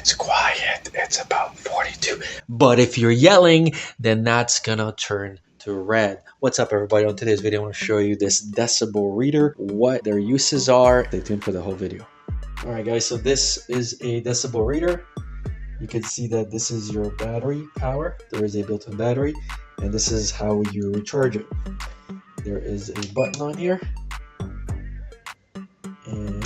it's quiet. It's about 42. But if you're yelling, then that's gonna turn to red. What's up, everybody? On today's video, I want to show you this decibel reader, what their uses are. Stay tuned for the whole video. All right, guys, so this is a decibel reader. You can see that this is your battery power. There is a built-in battery, and this is how you recharge it. There is a button on here, and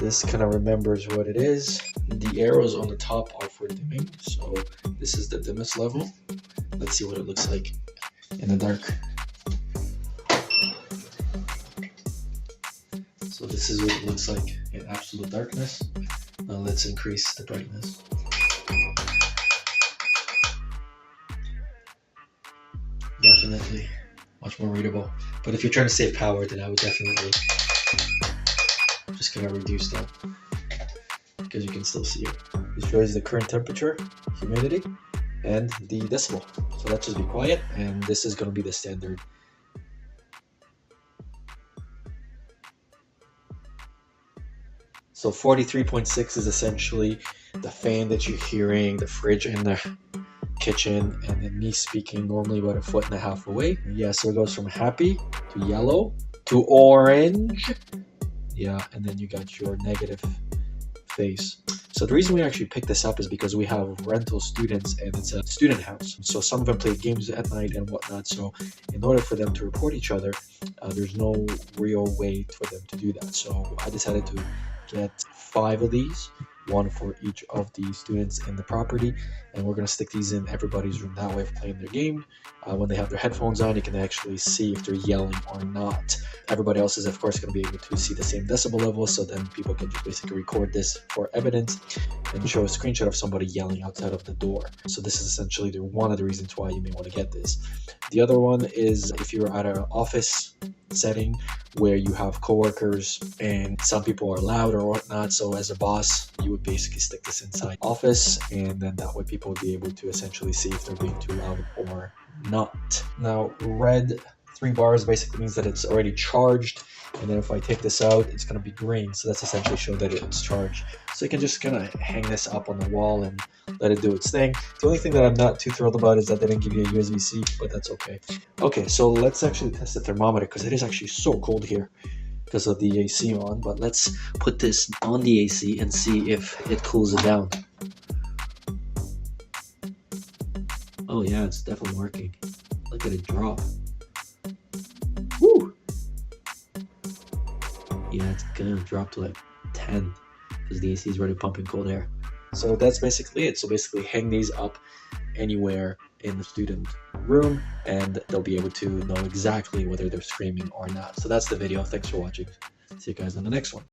this kind of remembers what it is. The arrows on the top are for dimming, so this is the dimmest level. Let's see what it looks like in the dark. So this is what it looks like in absolute darkness. Now let's increase the brightness. Definitely much more readable. But if you're trying to save power, then I would definitely just gonna reduce that, because you can still see it. It shows the current temperature, humidity, and the decibel. So let's just be quiet, and this is gonna be the standard. So 43.6 is essentially the fan that you're hearing, the fridge in the kitchen, and then me speaking normally about 1.5 feet away. Yeah, so it goes from happy to yellow to orange. Yeah, and then you got your negative phase. So the reason we actually picked this up is because we have rental students, and it's a student house. So some of them play games at night and whatnot. So in order for them to report each other, there's no real way for them to do that. So I decided to get 5 of these, one for each of the students in the property, and we're going to stick these in everybody's room. That way, if playing their game, when they have their headphones on, you can actually see if they're yelling or not. Everybody else is, of course, going to be able to see the same decibel level, so then people can just basically record this for evidence and show a screenshot of somebody yelling outside of the door. So this is essentially one of the reasons why you may want to get this. The other one is if you're at an office setting where you have coworkers and some people are loud or whatnot, so as a boss, you would basically stick this inside office, and then that way people would be able to essentially see if they're being too loud or not. Now, red 3 bars basically means that it's already charged, and then if I take this out, it's going to be green, so that's essentially show that it's charged. So you can just kind of hang this up on the wall and let it do its thing. The only thing that I'm not too thrilled about is that they didn't give you a USB-C, but that's okay. Okay, so let's actually test the thermometer, because it is actually so cold here because of the AC on. But let's put this on the AC and see if it cools it down. Oh yeah, it's definitely working. Look at it drop. Woo! Yeah, it's gonna drop to like 10 because the AC is already pumping cold air. So that's basically it. So basically hang these up anywhere in the student room, and they'll be able to know exactly whether they're screaming or not. So that's the video. Thanks for watching. See you guys on the next one.